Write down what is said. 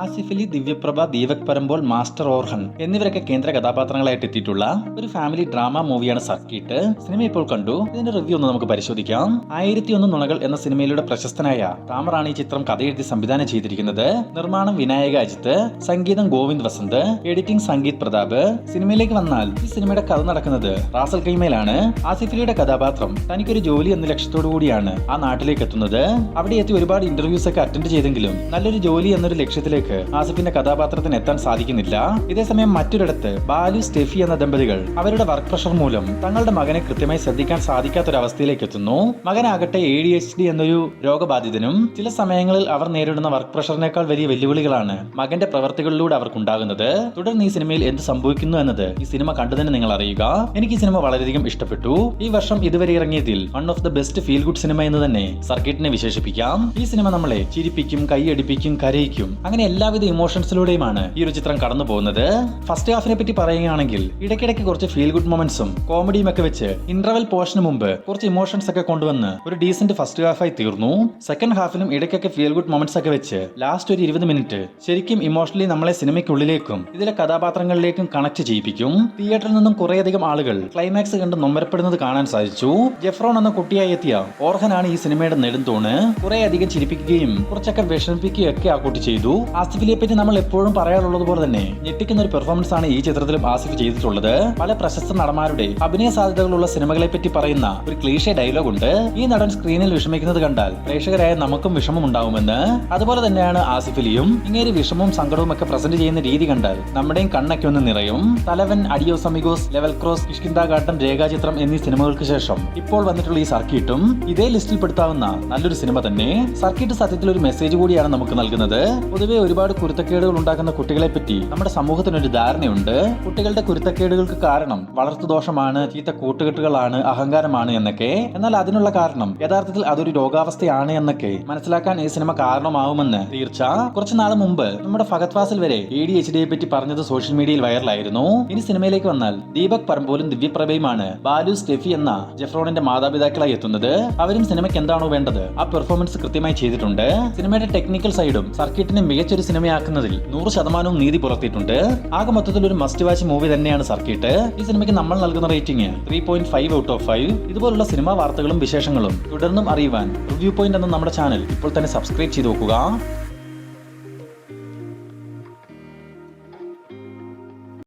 ആസിഫ് അലി, ദിവ്യപ്രഭ, Deepak പരമ്പോൾ, master ഓർഹൻ എന്നിവരൊക്കെ കേന്ദ്ര കഥാപാത്രങ്ങളായിട്ട് എത്തിയിട്ടുള്ള ഒരു ഫാമിലി ഡ്രാമ മൂവിയാണ് സർക്കിട്ട്. സിനിമ ഇപ്പോൾ കണ്ടു. ഇതിന്റെ റിവ്യൂ ഒന്ന് നമുക്ക് പരിശോധിക്കാം. 1001 നുണകൾ എന്ന സിനിമയിലൂടെ പ്രശസ്തനായ റാമറാണ് ഈ ചിത്രം കഥയെഴുതി സംവിധാനം ചെയ്തിരിക്കുന്നത്. നിർമ്മാണം വിനായക അജിത്ത്, സംഗീതം ഗോവിന്ദ് വസന്ത്, എഡിറ്റിംഗ് സംഗീത് പ്രതാപ്. സിനിമയിലേക്ക് വന്നാൽ ഈ സിനിമയുടെ കഥ നടക്കുന്നത് റാസൽ കൈമയിലാണ്. ആസിഫ് അലിയുടെ കഥാപാത്രം തനിക്കൊരു ജോലി എന്ന ലക്ഷ്യത്തോടു കൂടിയാണ് ആ നാട്ടിലേക്ക് എത്തുന്നത്. അവിടെ എത്തി ഒരുപാട് ഇന്റർവ്യൂസ് ഒക്കെ അറ്റൻഡ് ചെയ്തെങ്കിലും നല്ലൊരു ജോലി എന്നൊരു ലക്ഷ്യത്തിലേക്ക് ആസിഫിന്റെ കഥാപാത്രത്തിന് എത്താൻ സാധിക്കുന്നില്ല. ഇതേസമയം മറ്റൊരിടത്ത് ബാലു, സ്റ്റെഫി എന്ന ദമ്പതികൾ അവരുടെ വർക്ക് പ്രഷർ മൂലം തങ്ങളുടെ മകനെ കൃത്യമായി ശ്രദ്ധിക്കാൻ സാധിക്കാത്തൊരവസ്ഥയിലേക്ക് എത്തുന്നു. മകനാകട്ടെ ADHD എന്നൊരു രോഗബാധിതനും. ചില സമയങ്ങളിൽ അവർ നേരിടുന്ന വർക്ക് പ്രഷറിനേക്കാൾ വലിയ വെല്ലുവിളികളാണ് മകന്റെ പ്രവർത്തികളിലൂടെ അവർക്കുണ്ടാകുന്നത്. തുടർന്ന് ഈ സിനിമയിൽ എന്ത് സംഭവിക്കുന്നു എന്നത് ഈ സിനിമ കണ്ടതിന് നിങ്ങൾ അറിയുക. എനിക്ക് ഈ സിനിമ വളരെയധികം ഇഷ്ടപ്പെട്ടു. ഈ വർഷം ഇതുവരെ ഇറങ്ങിയതിൽ one of the best feel good cinema എന്ന് തന്നെ സർക്കിട്ടിനെ വിശേഷിപ്പിക്കാം. ഈ സിനിമ നമ്മളെ ചിരിപ്പിക്കും, കൈയടിപ്പിക്കും, കരയിക്കും, അങ്ങനെ എല്ലാവിധ ഇമോഷൻസിലൂടെയുമാണ് ഈ ഒരു ചിത്രം കടന്നു പോകുന്നത്. ഫസ്റ്റ് ഹാഫിനെ പറ്റി പറയുകയാണെങ്കിൽ ഇടയ്ക്കിടയ്ക്ക് കുറച്ച് ഫീൽ ഗുഡ് മൊമെന്റ്സും കോമഡിയും ഒക്കെ വെച്ച് ഇന്റർവെൽ പോർഷന് മുമ്പ് കുറച്ച് ഇമോഷൻസ് ഒക്കെ കൊണ്ടുവന്ന് ഒരു ഡീസന്റ് ഫസ്റ്റ് ഹാഫായി തീർന്നു. സെക്കൻഡ് ഹാഫിലും ഇടയ്ക്കൊക്കെ ഫീൽ ഗുഡ് മൊമെന്റ്സ് ഒക്കെ വെച്ച് ലാസ്റ്റ് ഒരു 20 മിനിറ്റ് ശരിക്കും ഇമോഷണലി നമ്മളെ സിനിമയ്ക്കുള്ളിലേക്കും ഇതിലെ കഥാപാത്രങ്ങളിലേക്കും കണക്ട് ചെയ്യിപ്പിക്കും. തിയേറ്ററിൽ നിന്നും കുറേയധികം ആളുകൾ ക്ലൈമാക്സ് കണ്ട് നൊമ്പരപ്പെടുന്നത് കാണാൻ സാധിച്ചു. ജെഫ്രോൺ എന്ന കുട്ടിയായി എത്തിയ ഓർഹനാണ് ഈ സിനിമയുടെ നെടുന്തൂണ്. കുറേയധികം ചിരിപ്പിക്കുകയും കുറച്ചൊക്കെ വിഷമിപ്പിക്കുകയും ഒക്കെ ആ കുട്ടി ചെയ്തു. ആസിഫ് അലിയെ പറ്റി നമ്മൾ എപ്പോഴും പറയാറുള്ളത് പോലെ തന്നെ ഞെട്ടിക്കുന്ന ഒരു പെർഫോമൻസ് ആണ് ഈ ചിത്രത്തിലും ആസിഫ് ചെയ്തിട്ടുള്ളത്. പല പ്രശസ്ത നടന്മാരുടെ അഭിനയ സാധ്യതകളുള്ള സിനിമകളെ പറ്റി പറയുന്ന ഒരു ക്ലീഷേ ഡയലോഗ് ഉണ്ട്. ഈ നടൻ സ്ക്രീനിൽ വിഷമിക്കുന്നത് കണ്ടാൽ പ്രേക്ഷകരായ നമുക്കും വിഷമം ഉണ്ടാവുമെന്ന്. അതുപോലെ തന്നെയാണ് ആസിഫ് അലിയും. ഇങ്ങനെ വിഷമവും സങ്കടവും ഒക്കെ പ്രസന്റ് ചെയ്യുന്ന രീതി കണ്ടാൽ നമ്മുടെയും കണ്ണൊക്കെ ഒന്ന് നിറയും. തലവൻ, അഡിയോസ് അമിഗോസ്, ലെവൽ ക്രോസ്, കിഷ്കിന്താഘാട്ടം, രേഖാചിത്രം എന്നീ സിനിമകൾക്ക് ശേഷം ഇപ്പോൾ വന്നിട്ടുള്ള ഈ സർക്കിട്ടും ഇതേ ലിസ്റ്റിൽ പെടുത്താവുന്ന നല്ലൊരു സിനിമ തന്നെ. സർക്കിട്ട് സത്യത്തിൽ ഒരു മെസ്സേജ് കൂടിയാണ് നമുക്ക് നൽകുന്നത്. പൊതുവെ ഒരുപാട് കുരുത്തക്കേടുകൾ ഉണ്ടാക്കുന്ന കുട്ടികളെ പറ്റി നമ്മുടെ സമൂഹത്തിനൊരു ധാരണയുണ്ട്. കുട്ടികളുടെ കുരുത്തക്കേടുകൾക്ക് കാരണം വളർത്തുദോഷമാണ്, ചീത്ത കൂട്ടുകെട്ടുകളാണ്, അഹങ്കാരമാണ് എന്നൊക്കെ. എന്നാൽ അതിനുള്ള കാരണം യഥാർത്ഥത്തിൽ അതൊരു രോഗാവസ്ഥയാണ് എന്നൊക്കെ മനസ്സിലാക്കാൻ ഈ സിനിമ കാരണമാവുമെന്ന് തീർച്ച. കുറച്ചു നാൾ മുമ്പ് നമ്മുടെ ഫഹദ് ഫാസിൽ വരെ ADHDയെ പറ്റി പറഞ്ഞത് സോഷ്യൽ മീഡിയയിൽ വൈറലായിരുന്നു. ഇനി സിനിമയിലേക്ക് വന്നാൽ ദീപക് പരമ്പോലും ദിവ്യപ്രഭയുമാണ് ബാലു, സ്റ്റെഫി എന്ന ജെഫ്രോണിന്റെ മാതാപിതാക്കളായി എത്തുന്നത്. അവരും സിനിമയ്ക്ക് എന്താണോ വേണ്ടത് ആ പെർഫോമൻസ് കൃത്യമായി ചെയ്തിട്ടുണ്ട്. സിനിമയുടെ ടെക്നിക്കൽ സൈഡും സർക്കിട്ടിനെ മികച്ചൊരു സിനിമയാക്കുന്നതിൽ 100% നീതി പുലർത്തിയിട്ടുണ്ട്. ആകെ മൊത്തത്തിൽ ഒരു മസ്റ്റ് വാച്ച് മൂവി തന്നെയാണ് സർക്കിട്ട്. ഈ സിനിമയ്ക്ക് നമ്മൾ നൽകുന്ന റേറ്റിംഗ് 3.5 ഔട്ട് ഓഫ് 5. ഇതുപോലുള്ള സിനിമാ വാർത്തകളും വിശേഷങ്ങളും തുടർന്നും അറിയുവാൻ റിവ്യൂ പോയിന്റ് എന്ന നമ്മുടെ ചാനൽ ഇപ്പോൾ തന്നെ സബ്സ്ക്രൈബ് ചെയ്ത് നോക്കുക.